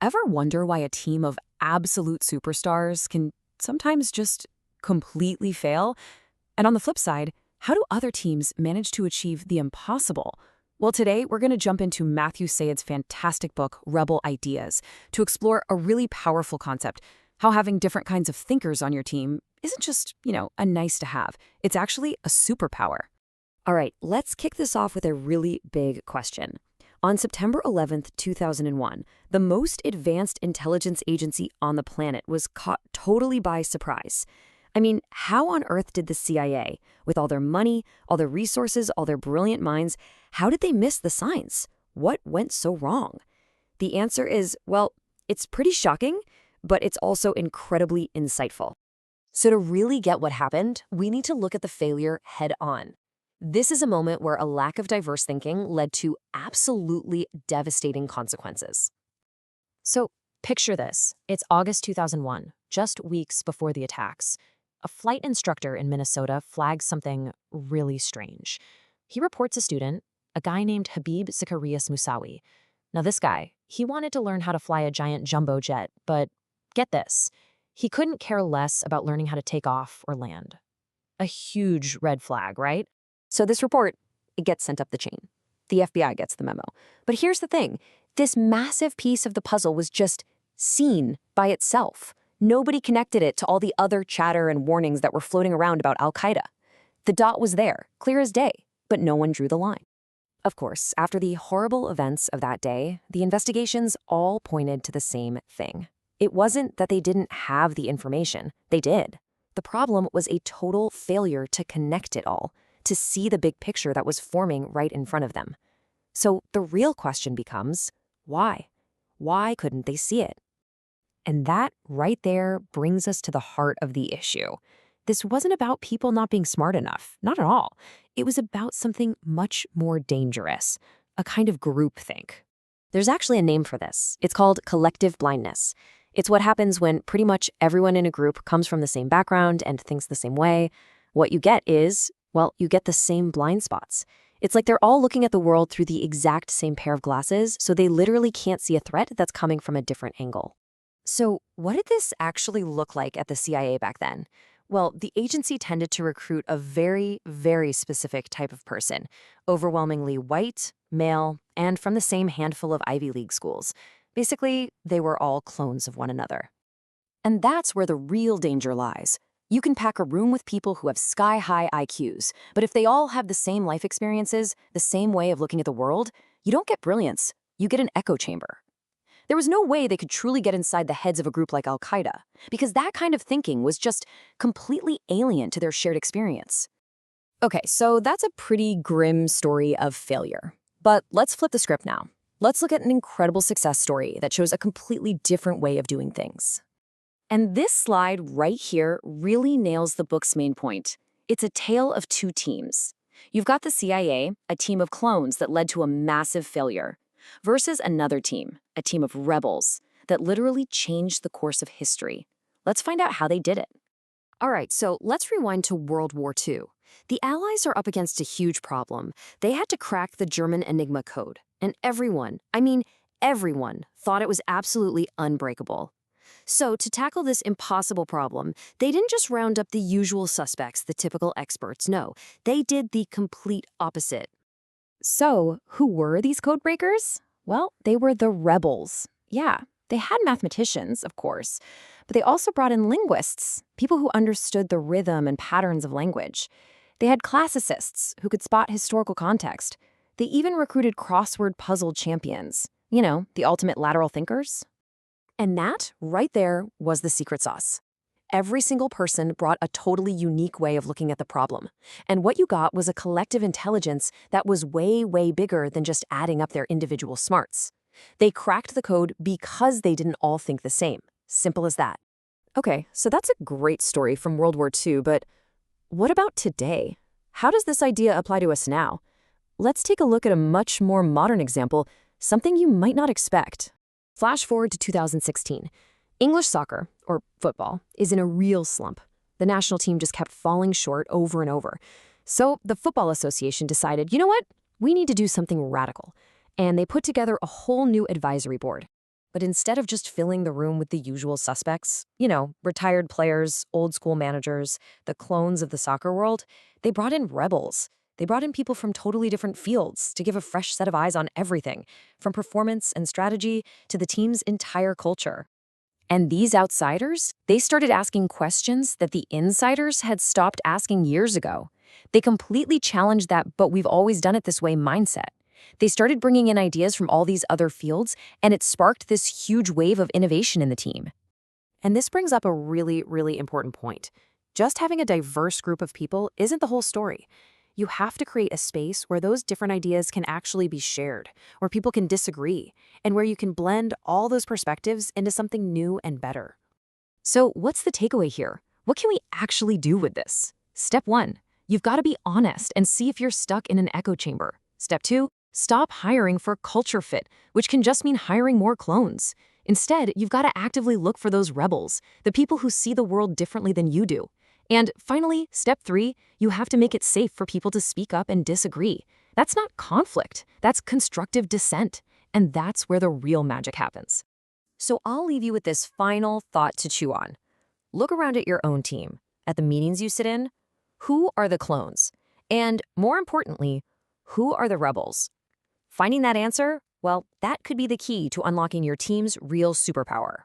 Ever wonder why a team of absolute superstars can sometimes just completely fail? And on the flip side, how do other teams manage to achieve the impossible? Well, today we're going to jump into Matthew Syed's fantastic book, Rebel Ideas, to explore a really powerful concept: how having different kinds of thinkers on your team isn't just, a nice to have. It's actually a superpower. All right, let's kick this off with a really big question. On September 11th, 2001, the most advanced intelligence agency on the planet was caught totally by surprise. I mean, how on earth did the CIA, with all their money, all their resources, all their brilliant minds, how did they miss the signs? What went so wrong? The answer is, well, it's pretty shocking, but it's also incredibly insightful. So to really get what happened, we need to look at the failure head on. This is a moment where a lack of diverse thinking led to absolutely devastating consequences. So picture this. It's August 2001, just weeks before the attacks. A flight instructor in Minnesota flags something really strange. He reports a student, a guy named Habib Zacharias Musawi. Now this guy, he wanted to learn how to fly a giant jumbo jet, but get this, he couldn't care less about learning how to take off or land. A huge red flag, right? So this report, it gets sent up the chain. The FBI gets the memo. But here's the thing. This massive piece of the puzzle was just seen by itself. Nobody connected it to all the other chatter and warnings that were floating around about al-Qaeda. The dot was there, clear as day, but no one drew the line. Of course, after the horrible events of that day, the investigations all pointed to the same thing. It wasn't that they didn't have the information. They did. The problem was a total failure to connect it all, to see the big picture that was forming right in front of them. So the real question becomes, why? Why couldn't they see it? And that right there brings us to the heart of the issue. This wasn't about people not being smart enough, not at all. It was about something much more dangerous, a kind of groupthink. There's actually a name for this. It's called collective blindness. It's what happens when pretty much everyone in a group comes from the same background and thinks the same way. What you get is, well, you get the same blind spots. It's like they're all looking at the world through the exact same pair of glasses, so they literally can't see a threat that's coming from a different angle. So what did this actually look like at the CIA back then? Well, the agency tended to recruit a very, very specific type of person, overwhelmingly white, male, and from the same handful of Ivy League schools. Basically, they were all clones of one another. And that's where the real danger lies. You can pack a room with people who have sky-high IQs, but if they all have the same life experiences, the same way of looking at the world, you don't get brilliance, you get an echo chamber. There was no way they could truly get inside the heads of a group like al-Qaeda, because that kind of thinking was just completely alien to their shared experience. Okay, so that's a pretty grim story of failure. But let's flip the script now. Let's look at an incredible success story that shows a completely different way of doing things. And this slide right here really nails the book's main point. It's a tale of two teams. You've got the CIA, a team of clones that led to a massive failure, versus another team, a team of rebels that literally changed the course of history. Let's find out how they did it. All right, so let's rewind to World War II. The Allies are up against a huge problem. They had to crack the German Enigma code, and everyone, I mean everyone, thought it was absolutely unbreakable. So to tackle this impossible problem, they didn't just round up the usual suspects, the typical experts. No, they did the complete opposite. So who were these code breakers? Well, they were the rebels. Yeah, they had mathematicians, of course, but they also brought in linguists, people who understood the rhythm and patterns of language. They had classicists who could spot historical context. They even recruited crossword puzzle champions. The ultimate lateral thinkers. And that, right there, was the secret sauce. Every single person brought a totally unique way of looking at the problem. And what you got was a collective intelligence that was way, way bigger than just adding up their individual smarts. They cracked the code because they didn't all think the same. Simple as that. Okay, so that's a great story from World War II, but what about today? How does this idea apply to us now? Let's take a look at a much more modern example, something you might not expect. Flash forward to 2016. English soccer, or football, is in a real slump. The national team just kept falling short over and over. So the Football Association decided, you know what? We need to do something radical. And they put together a whole new advisory board. But instead of just filling the room with the usual suspects, retired players, old school managers, the clones of the soccer world, they brought in rebels. They brought in people from totally different fields to give a fresh set of eyes on everything, from performance and strategy to the team's entire culture. And these outsiders, they started asking questions that the insiders had stopped asking years ago. They completely challenged that "but we've always done it this way" mindset. They started bringing in ideas from all these other fields, and it sparked this huge wave of innovation in the team. And this brings up a really, really important point. Just having a diverse group of people isn't the whole story. You have to create a space where those different ideas can actually be shared, where people can disagree, and where you can blend all those perspectives into something new and better. So what's the takeaway here? What can we actually do with this? Step 1, you've got to be honest and see if you're stuck in an echo chamber. Step 2, stop hiring for culture fit, which can just mean hiring more clones. Instead, you've got to actively look for those rebels, the people who see the world differently than you do. And finally, step 3, you have to make it safe for people to speak up and disagree. That's not conflict, that's constructive dissent. And that's where the real magic happens. So I'll leave you with this final thought to chew on. Look around at your own team, at the meetings you sit in. Who are the clones? And more importantly, who are the rebels? Finding that answer, well, that could be the key to unlocking your team's real superpower.